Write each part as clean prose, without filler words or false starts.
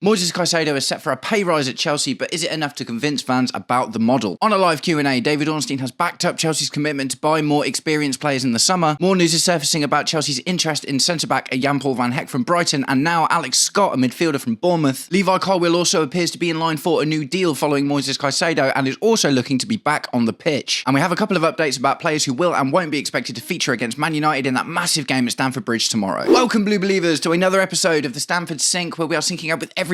Moises Caicedo is set for a pay rise at Chelsea, but is it enough to convince fans about the model? On a live Q&A, David Ornstein has backed up Chelsea's commitment to buy more experienced players in the summer. More news is surfacing about Chelsea's interest in centre-back Jan-Paul van Hecke from Brighton, and now Alex Scott, a midfielder from Bournemouth. Levi Colwill also appears to be in line for a new deal following Moises Caicedo, and is also looking to be back on the pitch. And we have a couple of updates about players who will and won't be expected to feature against Man United in that massive game at Stamford Bridge tomorrow. Welcome, Blue Believers, to another episode of the Stamford Sync, where we are syncing up with everything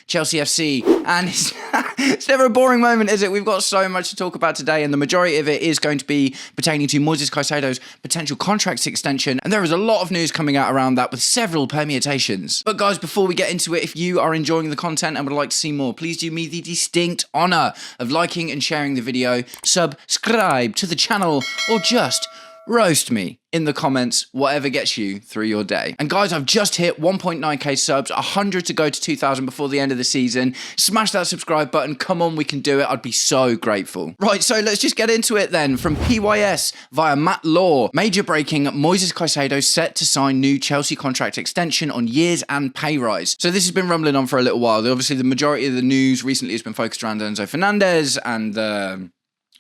Chelsea FC, and it's never a boring moment, is it? We've got so much to talk about today, and the majority of it is going to be pertaining to Moises Caicedo's potential contract extension, and there is a lot of news coming out around that with several permutations. But guys, before we get into it, if you are enjoying the content and would like to see more, please do me the distinct honour of liking and sharing the video, subscribe to the channel, or just roast me in the comments, whatever gets you through your day. And guys, I've just hit 1.9k subs, 100 to go to 2,000 before the end of the season. Smash that subscribe button. Come on, we can do it. I'd be so grateful. Right, so let's just get into it then. From PYS via Matt Law. Major breaking, Moises Caicedo set to sign new Chelsea contract extension on years and pay rise. So this has been rumbling on for a little while. Obviously, the majority of the news recently has been focused around Enzo Fernandez and the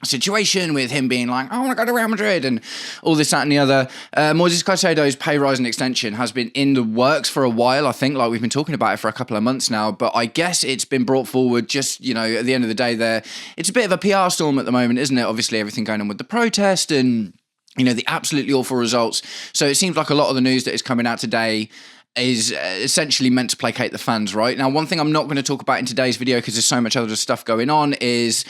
situation with him being like, I want to go to Real Madrid and all this, that and the other. Moises Caicedo's pay rise and extension has been in the works for a while, I think, like we've been talking about it for a couple of months now, but I guess it's been brought forward just, you know, at the end of the day there. It's a bit of a PR storm at the moment, isn't it? Obviously everything going on with the protest and, you know, the absolutely awful results. So it seems like a lot of the news that is coming out today is essentially meant to placate the fans, right? Now, one thing I'm not going to talk about in today's video because there's so much other stuff going on is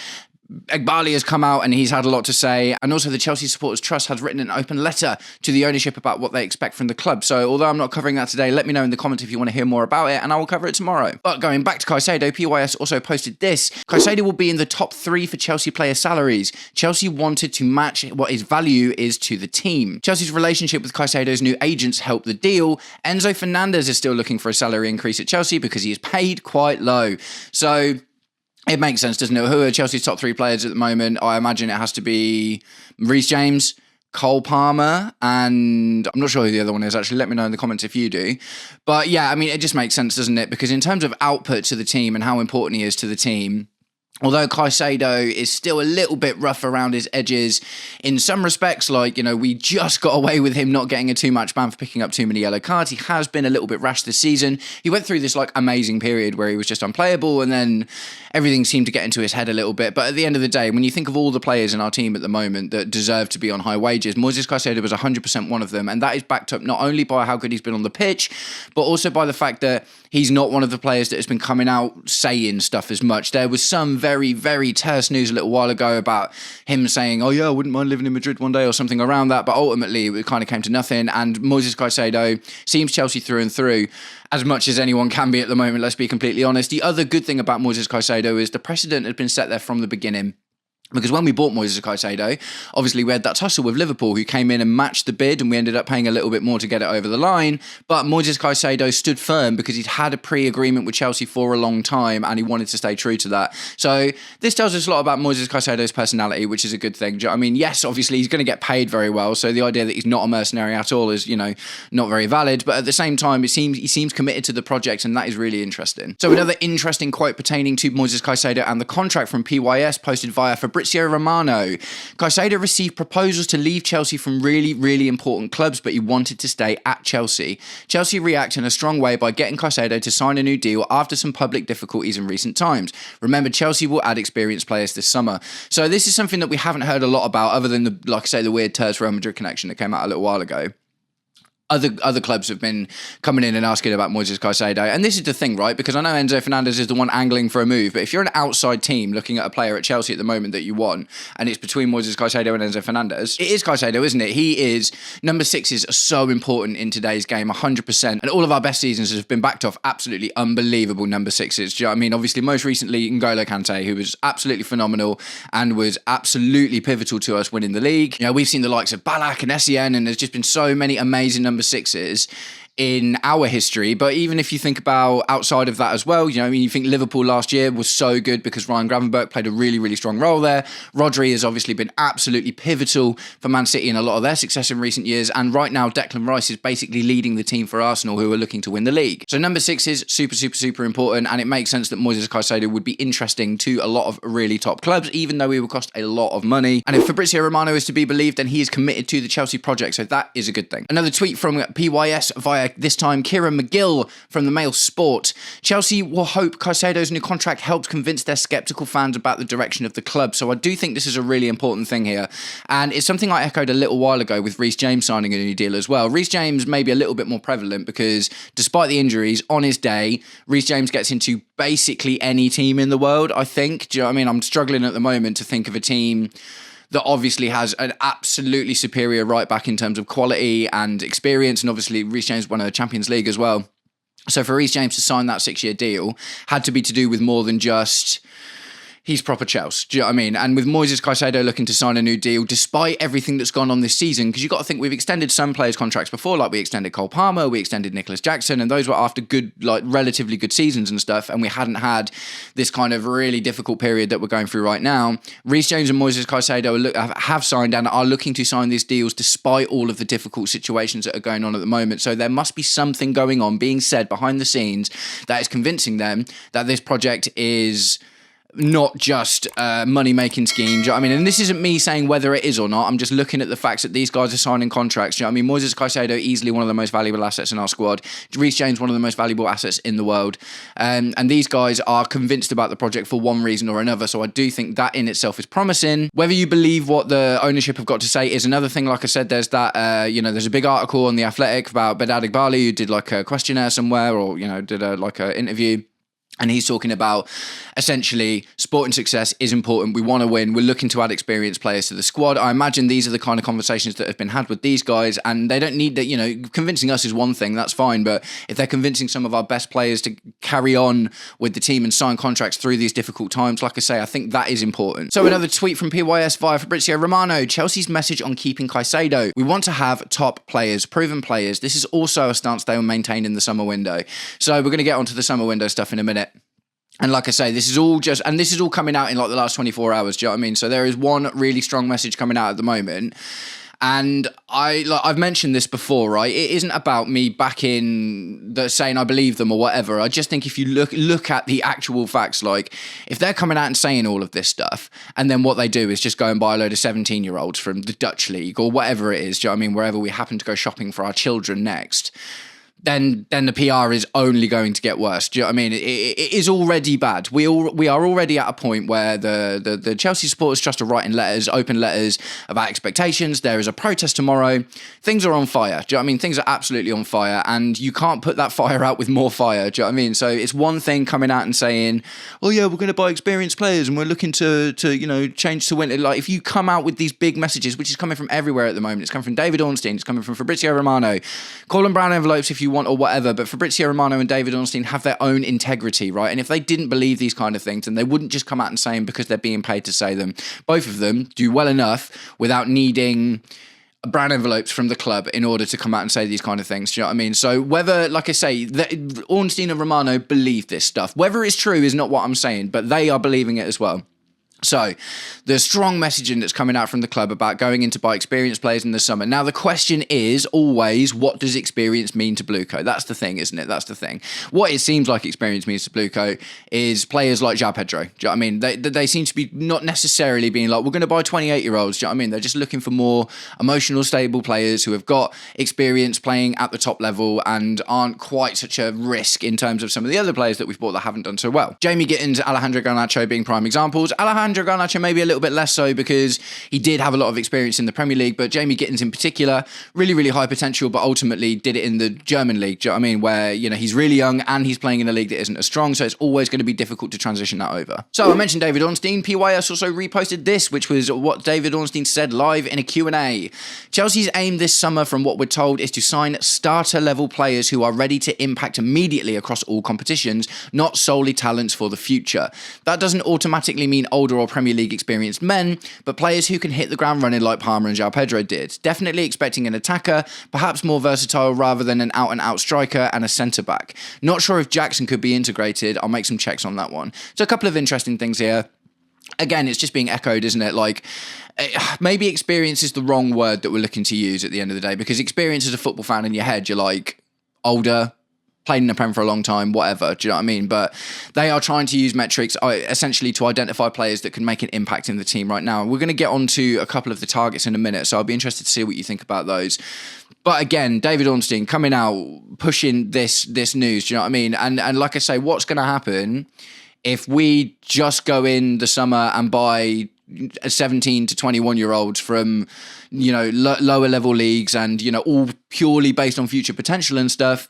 Eghbali has come out and he's had a lot to say, and also the Chelsea Supporters Trust has written an open letter to the ownership about what they expect from the club. So although I'm not covering that today, let me know in the comments if you want to hear more about it, and I will cover it tomorrow. But going back to Caicedo, PYS also posted this. Caicedo will be in the top 3 for Chelsea player salaries. Chelsea wanted to match what his value is to the team. Chelsea's relationship with Caicedo's new agents helped the deal. Enzo Fernandez is still looking for a salary increase at Chelsea because he is paid quite low. So it makes sense, doesn't it? Who are Chelsea's top 3 players at the moment? I imagine it has to be Reece James, Cole Palmer, and I'm not sure who the other one is, actually. Let me know in the comments if you do. But yeah, I mean, it just makes sense, doesn't it? Because in terms of output to the team and how important he is to the team, although Caicedo is still a little bit rough around his edges in some respects, like, you know, we just got away with him not getting a 2-match ban for picking up too many yellow cards. He has been a little bit rash this season. He went through this like amazing period where he was just unplayable, and then everything seemed to get into his head a little bit. But at the end of the day, when you think of all the players in our team at the moment that deserve to be on high wages, Moises Caicedo was 100% one of them. And that is backed up not only by how good he's been on the pitch, but also by the fact that he's not one of the players that has been coming out saying stuff as much. There was some very, very terse news a little while ago about him saying, oh yeah, I wouldn't mind living in Madrid one day or something around that. But ultimately, it kind of came to nothing. And Moises Caicedo seems Chelsea through and through, as much as anyone can be at the moment, let's be completely honest. The other good thing about Moises Caicedo is the precedent had been set there from the beginning. Because when we bought Moises Caicedo, obviously we had that tussle with Liverpool, who came in and matched the bid, and we ended up paying a little bit more to get it over the line. But Moises Caicedo stood firm because he'd had a pre-agreement with Chelsea for a long time, and he wanted to stay true to that. So this tells us a lot about Moises Caicedo's personality, which is a good thing. Do you know what I mean? Yes, obviously he's going to get paid very well, so the idea that he's not a mercenary at all is, you know, not very valid. But at the same time, he seems committed to the project, and that is really interesting. So another interesting quote pertaining to Moises Caicedo and the contract from PYS posted via Fabrizio Romano. Caicedo received proposals to leave Chelsea from really, really important clubs, but he wanted to stay at Chelsea. Chelsea reacted in a strong way by getting Caicedo to sign a new deal after some public difficulties in recent times. Remember, Chelsea will add experienced players this summer. So this is something that we haven't heard a lot about, other than the, like I say, the weird Terz Real Madrid connection that came out a little while ago. Other clubs have been coming in and asking about Moises Caicedo. And this is the thing, right? Because I know Enzo Fernandez is the one angling for a move, but if you're an outside team looking at a player at Chelsea at the moment that you want, and it's between Moises Caicedo and Enzo Fernandez, it is Caicedo, isn't it? He is, number 6s are so important in today's game, 100%. And all of our best seasons have been backed off absolutely unbelievable number 6s. Do you know what I mean? Obviously, most recently, N'Golo Kante, who was absolutely phenomenal and was absolutely pivotal to us winning the league. You know, we've seen the likes of Ballack and Essien, and there's just been so many amazing number 6s. in our history. But even if you think about outside of that as well, you think Liverpool last year was so good because Ryan Gravenberch played a really, really strong role there. Rodri has obviously been absolutely pivotal for Man City in a lot of their success in recent years. And right now, Declan Rice is basically leading the team for Arsenal, who are looking to win the league. So number 6 is super, super, super important. And it makes sense that Moises Caicedo would be interesting to a lot of really top clubs, even though he will cost a lot of money. And if Fabrizio Romano is to be believed, then he is committed to the Chelsea project. So that is a good thing. Another tweet from PYS via this time Kieran McGill from the Mail Sport. Chelsea will hope Caicedo's new contract helps convince their sceptical fans about the direction of the club. So I do think this is a really important thing here. And it's something I echoed a little while ago with Reece James signing a new deal as well. Reece James may be a little bit more prevalent because despite the injuries, on his day, Reece James gets into basically any team in the world, I think. Do you know what I mean? I'm struggling at the moment to think of a team that obviously has an absolutely superior right back in terms of quality and experience. And obviously Reece James won a Champions League as well. So for Reece James to sign that 6-year deal had to be to do with more than just he's proper Chelsea. Do you know what I mean? And with Moises Caicedo looking to sign a new deal, despite everything that's gone on this season, because you've got to think we've extended some players' contracts before, like we extended Cole Palmer, we extended Nicholas Jackson, and those were after good, like relatively good seasons and stuff, and we hadn't had this kind of really difficult period that we're going through right now. Reece James and Moises Caicedo have signed and are looking to sign these deals despite all of the difficult situations that are going on at the moment. So there must be something going on, being said behind the scenes, that is convincing them that this project is not just a money-making scheme. Do you know what I mean? And this isn't me saying whether it is or not. I'm just looking at the facts that these guys are signing contracts. Do you know what I mean? Moises Caicedo, easily one of the most valuable assets in our squad. Reece James, one of the most valuable assets in the world. And these guys are convinced about the project for one reason or another. So I do think that in itself is promising. Whether you believe what the ownership have got to say is another thing. Like I said, there's that, there's a big article on The Athletic about Bedad Igbali, who did like a questionnaire somewhere or, did a interview. And he's talking about, essentially, sporting success is important. We want to win. We're looking to add experienced players to the squad. I imagine these are the kind of conversations that have been had with these guys, and they don't need that, convincing us is one thing, that's fine. But if they're convincing some of our best players to carry on with the team and sign contracts through these difficult times, like I say, I think that is important. So another tweet from PYS via Fabrizio Romano. Chelsea's message on keeping Caicedo. We want to have top players, proven players. This is also a stance they will maintain in the summer window. So we're going to get onto the summer window stuff in a minute. And like I say, this is all coming out in like the last 24 hours. Do you know what I mean? So there is one really strong message coming out at the moment. And I've mentioned this before, right? It isn't about me saying I believe them or whatever. I just think if you look at the actual facts, like if they're coming out and saying all of this stuff, and then what they do is just go and buy a load of 17-year-olds from the Dutch league or whatever it is, do you know what I mean? Wherever we happen to go shopping for our children next, then the PR is only going to get worse. Do you know what I mean? It is already bad. We are already at a point where the Chelsea Supporters Trust are writing open letters about expectations. There is a protest tomorrow. Things are on fire. Do you know what I mean? Things are absolutely on fire, and you can't put that fire out with more fire. Do you know what I mean? So it's one thing coming out and saying, "Oh yeah, we're going to buy experienced players and we're looking to change to win." Like if you come out with these big messages, which is coming from everywhere at the moment, it's coming from David Ornstein, it's coming from Fabrizio Romano. Call them brown envelopes if you want or whatever, but Fabrizio Romano and David Ornstein have their own integrity, right? And if they didn't believe these kind of things, then they wouldn't just come out and say them because they're being paid to say them. Both of them do well enough without needing brown envelopes from the club in order to come out and say these kind of things. Do you know what I mean? So whether, like I say, Ornstein and Romano believe this stuff. Whether it's true is not what I'm saying, but they are believing it as well. So, the strong messaging that's coming out from the club about going in to buy experienced players in the summer. Now, the question is always, what does experience mean to Blueco? That's the thing, isn't it? That's the thing. What it seems like experience means to Blueco is players like João Pedro. Do you know what I mean? They seem to be not necessarily being like, we're going to buy 28-year-olds. Do you know what I mean? They're just looking for more emotional, stable players who have got experience playing at the top level and aren't quite such a risk in terms of some of the other players that we've bought that haven't done so well. Jamie Gittins, Alejandro Garnacho being prime examples. Alejandro Garnacho maybe a little bit less so because he did have a lot of experience in the Premier League, but Jamie Gittins in particular, really, really high potential, but ultimately did it in the German league. Do you know what I mean? Where, he's really young and he's playing in a league that isn't as strong, so it's always going to be difficult to transition that over. So I mentioned David Ornstein. PYS also reposted this, which was what David Ornstein said live in a Q&A. Chelsea's aim this summer, from what we're told, is to sign starter-level players who are ready to impact immediately across all competitions, not solely talents for the future. That doesn't automatically mean older or Premier League experienced men, but players who can hit the ground running like Palmer and João Pedro did. Definitely expecting an attacker, perhaps more versatile rather than an out-and-out striker and a centre-back. Not sure if Jackson could be integrated. I'll make some checks on that one. So a couple of interesting things here. Again, it's just being echoed, isn't it? Like, maybe experience is the wrong word that we're looking to use at the end of the day, because experience as a football fan in your head, you're like, older, played in the Prem for a long time, whatever, do you know what I mean? But they are trying to use metrics essentially to identify players that can make an impact in the team right now. We're going to get on to a couple of the targets in a minute, so I'll be interested to see what you think about those. But again, David Ornstein coming out, pushing this news, do you know what I mean? And like I say, what's going to happen if we just go in the summer and buy 17 to 21-year-olds from, lower level leagues and, all purely based on future potential and stuff?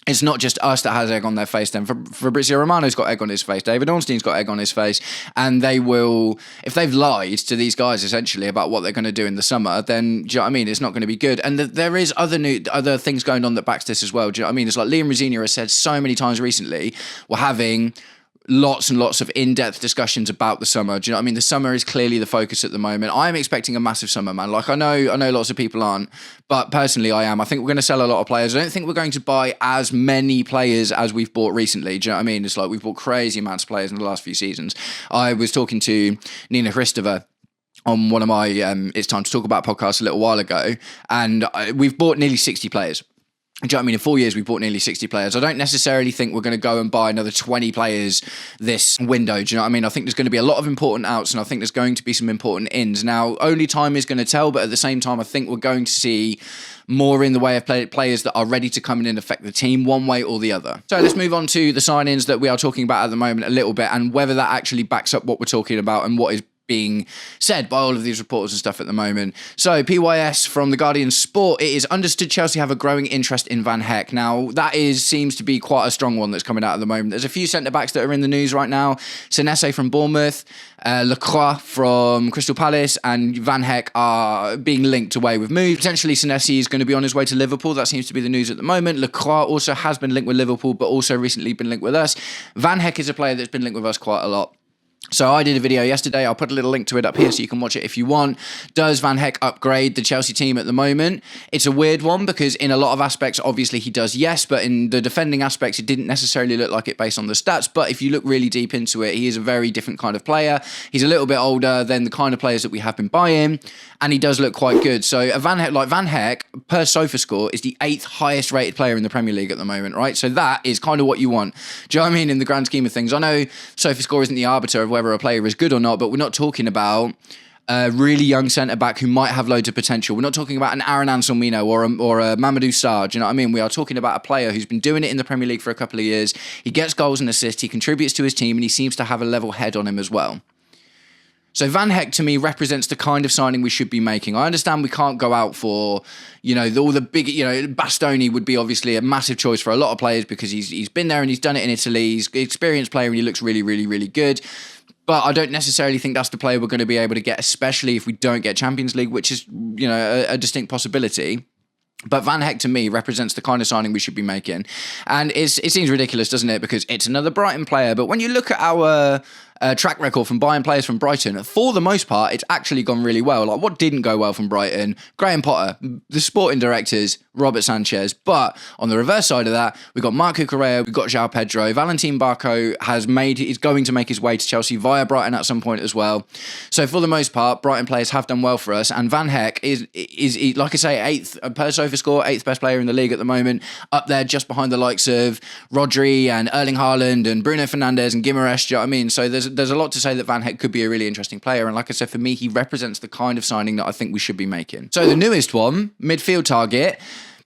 It's not just us that has egg on their face then. Fabrizio Romano's got egg on his face. David Ornstein's got egg on his face. And they will, if they've lied to these guys essentially about what they're going to do in the summer, then, do you know what I mean? It's not going to be good. And there is other things going on that backs this as well. Do you know what I mean? It's like Liam Rosenior has said so many times recently, we're having lots and lots of in-depth discussions about the summer. Do you know what I mean? The summer is clearly the focus at the moment. I am expecting a massive summer, man. Like, I know lots of people aren't, but personally I am. I think we're going to sell a lot of players. I don't think we're going to buy as many players as we've bought recently. Do you know what I mean? It's like we've bought crazy amounts of players in the last few seasons. I was talking to Nina Hristova on one of my It's Time to Talk About podcasts a little while ago, and we've bought nearly 60 players. Do you know what I mean? In 4 years, we've bought nearly 60 players. I don't necessarily think we're going to go and buy another 20 players this window. Do you know what I mean? I think there's going to be a lot of important outs, and I think there's going to be some important ins. Now, only time is going to tell, but at the same time, I think we're going to see more in the way of players that are ready to come in and affect the team one way or the other. So let's move on to the signings that we are talking about at the moment a little bit, and whether that actually backs up what we're talking about and what is being said by all of these reporters and stuff at the moment. So PYS from the Guardian Sport, it is understood Chelsea have a growing interest in Van Heck. Now that seems to be quite a strong one that's coming out at the moment. There's a few centre-backs that are in the news right now. Senese from Bournemouth, Lacroix from Crystal Palace, and Van Heck are being linked away with moves. Potentially Senesi is going to be on his way to Liverpool. That seems to be the news at the moment. Lacroix also has been linked with Liverpool, but also recently been linked with us. Van Heck is a player that's been linked with us quite a lot. So I did a video yesterday. I'll put a little link to it up here so you can watch it if you want. Does Van Heck upgrade the Chelsea team at the moment? It's a weird one because in a lot of aspects, obviously he does, yes, but in the defending aspects, it didn't necessarily look like it based on the stats. But if you look really deep into it, he is a very different kind of player. He's a little bit older than the kind of players that we have been buying, and he does look quite good. So a Van Heck, per SofaScore, is the 8th highest rated player in the Premier League at the moment, right? So that is kind of what you want. Do you know what I mean? In the grand scheme of things, I know SofaScore isn't the arbiter of whether a player is good or not, but we're not talking about a really young centre-back who might have loads of potential. We're not talking about an Aaron Anselmino or a Mamadou Sarr. Do you know what I mean? We are talking about a player who's been doing it in the Premier League for a couple of years. He gets goals and assists, he contributes to his team, and he seems to have a level head on him as well. So Van Heck, to me, represents the kind of signing we should be making. I understand we can't go out for, all the big, Bastoni would be obviously a massive choice for a lot of players because he's been there and he's done it in Italy. He's an experienced player and he looks really, really, really good. But I don't necessarily think that's the player we're going to be able to get, especially if we don't get Champions League, which is, a distinct possibility. But Van Heck, to me, represents the kind of signing we should be making. And it seems ridiculous, doesn't it? Because it's another Brighton player. But when you look at our track record from buying players from Brighton, for the most part, it's actually gone really well. Like, what didn't go well from Brighton? Graham Potter, the sporting directors, Robert Sanchez. But on the reverse side of that, we've got Marco Correa, we've got João Pedro. Valentin Barco is going to make his way to Chelsea via Brighton at some point as well. So for the most part, Brighton players have done well for us. And Van Heck is like I say, 8th per SofaScore, 8th best player in the league at the moment, up there just behind the likes of Rodri and Erling Haaland and Bruno Fernandes and Guimaraes. Do you know what I mean? So there's a lot to say that Van Heck could be a really interesting player. And like I said, for me, he represents the kind of signing that I think we should be making. So the newest one, midfield target,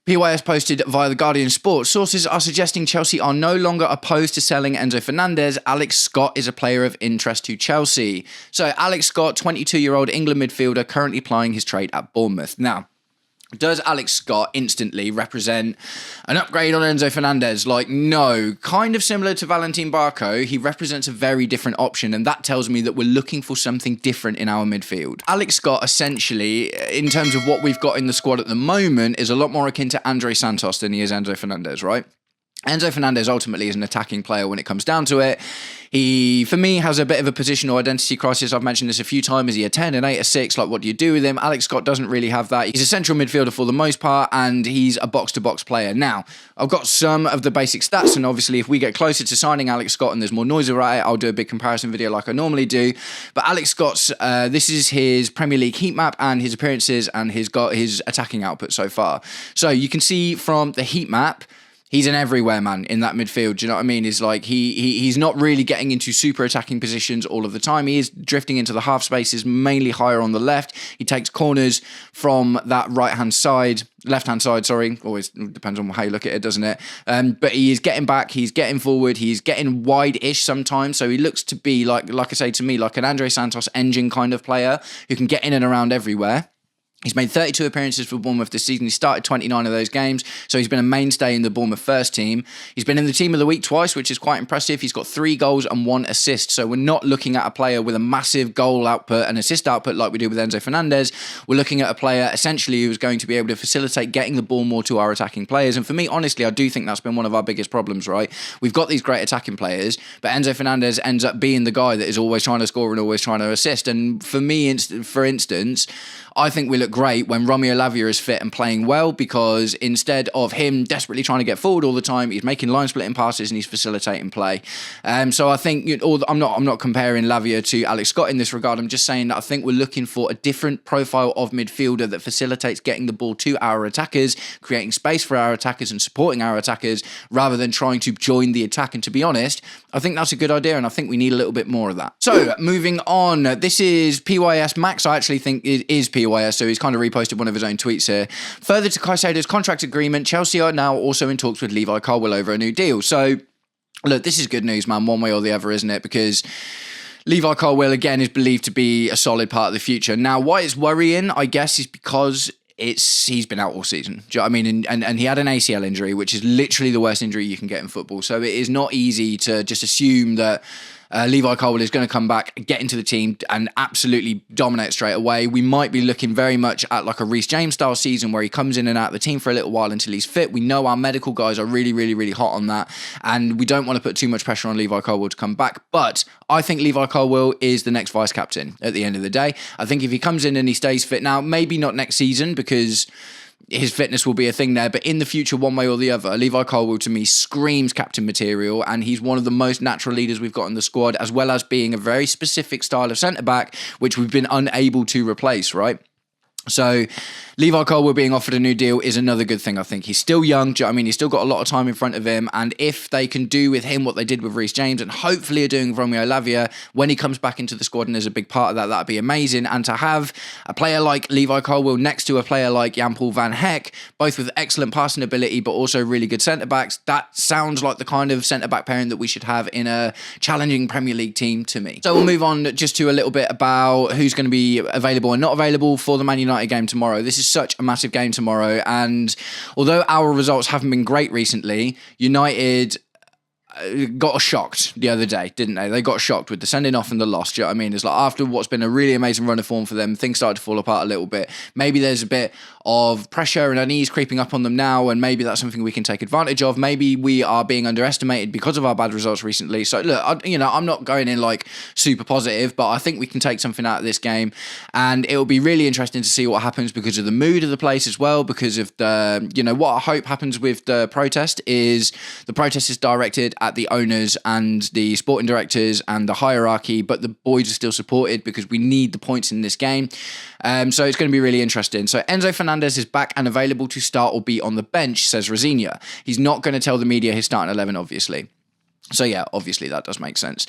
PYS posted via the Guardian Sport. Sources are suggesting Chelsea are no longer opposed to selling Enzo Fernandez. Alex Scott is a player of interest to Chelsea. So Alex Scott, 22-year-old England midfielder, currently plying his trade at Bournemouth. Now, does Alex Scott instantly represent an upgrade on Enzo Fernandez? Like, no. Kind of similar to Valentin Barco, he represents a very different option, and that tells me that we're looking for something different in our midfield. Alex Scott, essentially, in terms of what we've got in the squad at the moment, is a lot more akin to Andre Santos than he is Enzo Fernandez, right? Enzo Fernandez ultimately is an attacking player when it comes down to it. He, for me, has a bit of a positional identity crisis. I've mentioned this a few times. Is he a 10, an 8, a 6? Like, what do you do with him? Alex Scott doesn't really have that. He's a central midfielder for the most part, and he's a box-to-box player. Now, I've got some of the basic stats, and obviously if we get closer to signing Alex Scott and there's more noise about it, I'll do a big comparison video like I normally do. But Alex Scott's, this is his Premier League heat map and his appearances and his attacking output so far. So you can see from the heat map, he's an everywhere man in that midfield. Do you know what I mean? Is like he's not really getting into super attacking positions all of the time. He is drifting into the half spaces, mainly higher on the left. He takes corners from that left-hand side, sorry. Always depends on how you look at it, doesn't it? But he is getting back, he's getting forward, he's getting wide-ish sometimes. So he looks to be, like I say to me, like an Andre Santos engine kind of player who can get in and around everywhere. He's made 32 appearances for Bournemouth this season. He started 29 of those games, so he's been a mainstay in the Bournemouth first team. He's been in the team of the week twice, which is quite impressive. He's got 3 goals and 1 assist, so we're not looking at a player with a massive goal output and assist output like we do with Enzo Fernandez. We're looking at a player essentially who's going to be able to facilitate getting the ball more to our attacking players, and for me, honestly, I do think that's been one of our biggest problems, right? We've got these great attacking players, but Enzo Fernandez ends up being the guy that is always trying to score and always trying to assist, and for me, for instance, I think we look great when Romeo Lavia is fit and playing well, because instead of him desperately trying to get forward all the time, he's making line splitting passes and he's facilitating play. So I think I'm not comparing Lavia to Alex Scott in this regard. I'm just saying that I think we're looking for a different profile of midfielder that facilitates getting the ball to our attackers, creating space for our attackers and supporting our attackers, rather than trying to join the attack. And to be honest, I think that's a good idea, and I think we need a little bit more of that. So moving on, this is PYS Max. I actually think it is PYS, so he's kind of reposted one of his own tweets here. Further to Caicedo's contract agreement, Chelsea are now also in talks with Levi Colwill over a new deal. So, look, this is good news, man, one way or the other, isn't it? Because Levi Colwill, again, is believed to be a solid part of the future. Now, why it's worrying, I guess, is because he's been out all season. Do you know what I mean? And he had an ACL injury, which is literally the worst injury you can get in football. So it is not easy to just assume that Levi Colwill is going to come back, get into the team and absolutely dominate straight away. We might be looking very much at like a Reece James style season where he comes in and out of the team for a little while until he's fit. We know our medical guys are really, really, really hot on that, and we don't want to put too much pressure on Levi Colwill to come back. But I think Levi Colwill is the next vice captain at the end of the day. I think if he comes in and he stays fit now, maybe not next season because his fitness will be a thing there, but in the future, one way or the other, Levi Colwill to me screams captain material, and he's one of the most natural leaders we've got in the squad, as well as being a very specific style of centre-back, which we've been unable to replace, right? So Levi Colwill being offered a new deal is another good thing, I think. He's still young, do you know what I mean? He's still got a lot of time in front of him, and if they can do with him what they did with Reece James, and hopefully are doing with Romeo Lavia, when he comes back into the squad and is a big part of that, that'd be amazing. And to have a player like Levi Colwill next to a player like Jan-Paul van Heck, both with excellent passing ability, but also really good centre-backs, that sounds like the kind of centre-back pairing that we should have in a challenging Premier League team to me. So we'll move on just to a little bit about who's going to be available and not available for the Man United game tomorrow. This is such a massive game tomorrow, and although our results haven't been great recently, United got shocked the other day, didn't they? They got shocked with the sending off and the loss. Do you know what I mean? It's like after what's been a really amazing run of form for them, things started to fall apart a little bit. Maybe there's a bit of pressure and unease creeping up on them now, and maybe that's something we can take advantage of. Maybe we are being underestimated because of our bad results recently. So look, I'm not going in like super positive, but I think we can take something out of this game, and it will be really interesting to see what happens because of the mood of the place as well. Because of the, what I hope happens with the protest is directed at the owners and the sporting directors and the hierarchy, but the boys are still supported because we need the points in this game. So it's going to be really interesting. So Enzo Fernandez is back and available to start or be on the bench, says Rosinia. He's not going to tell the media his starting 11, obviously. So yeah, obviously that does make sense.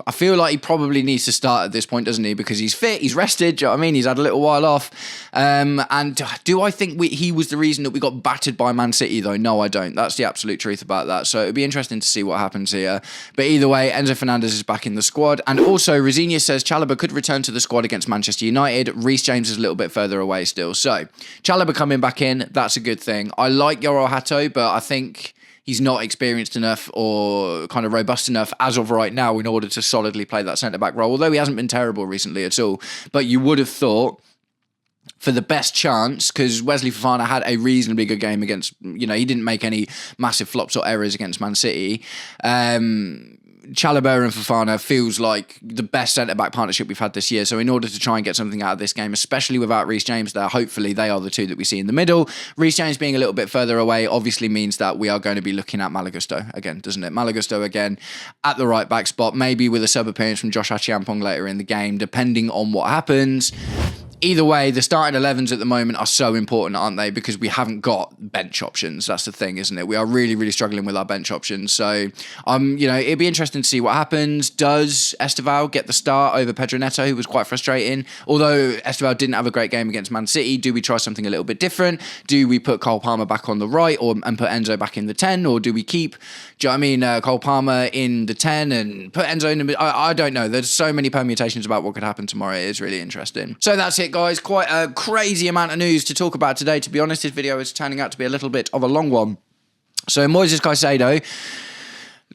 I feel like he probably needs to start at this point, doesn't he? Because he's fit, he's rested, do you know what I mean? He's had a little while off. And do I think he was the reason that we got battered by Man City, though? No, I don't. That's the absolute truth about that. So it'll be interesting to see what happens here. But either way, Enzo Fernandez is back in the squad. And also, Rosinia says Chalobah could return to the squad against Manchester United. Reece James is a little bit further away still. So Chalobah coming back in, that's a good thing. I like Yoro Hato, but I think he's not experienced enough or kind of robust enough as of right now in order to solidly play that centre-back role, although he hasn't been terrible recently at all. But you would have thought for the best chance, because Wesley Fofana had a reasonably good game against, he didn't make any massive flops or errors against Man City. Chalobah and Fofana feels like the best centre-back partnership we've had this year. So in order to try and get something out of this game, especially without Reece James there, hopefully they are the two that we see in the middle. Reece James being a little bit further away obviously means that we are going to be looking at Malagusto again, doesn't it? Malagusto again at the right back spot, maybe with a sub appearance from Josh Achiampong later in the game, depending on what happens. Either way, the starting 11s at the moment are so important, aren't they? Because we haven't got bench options. That's the thing, isn't it? We are really, really struggling with our bench options. So, it'd be interesting to see what happens. Does Esteval get the start over Pedro Neto, who was quite frustrating? Although Esteval didn't have a great game against Man City, do we try something a little bit different? Do we put Cole Palmer back on the right and put Enzo back in the 10? Or do we keep, Cole Palmer in the 10 and put Enzo in the... I don't know. There's so many permutations about what could happen tomorrow. It is really interesting. So that's it, guys. Quite a crazy amount of news to talk about today. To be honest, this video is turning out to be a little bit of a long one. So Moises Caicedo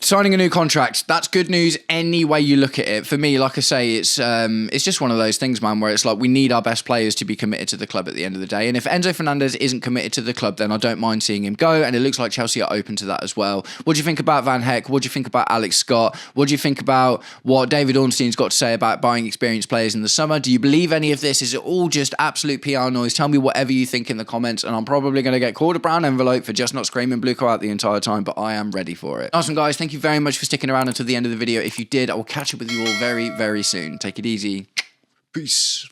signing a new contract. That's good news any way you look at it. For me, like I say, it's just one of those things, man, where it's like we need our best players to be committed to the club at the end of the day. And if Enzo Fernandez isn't committed to the club, then I don't mind seeing him go. And it looks like Chelsea are open to that as well. What do you think about Van Heck? What do you think about Alex Scott? What do you think about what David Ornstein's got to say about buying experienced players in the summer? Do you believe any of this? Is it all just absolute PR noise? Tell me whatever you think in the comments. And I'm probably going to get called a brown envelope for just not screaming Blueco out the entire time, but I am ready for it. Awesome, guys. Thank you very much for sticking around until the end of the video. If you did, I will catch up with you all very, very soon. Take it easy. Peace.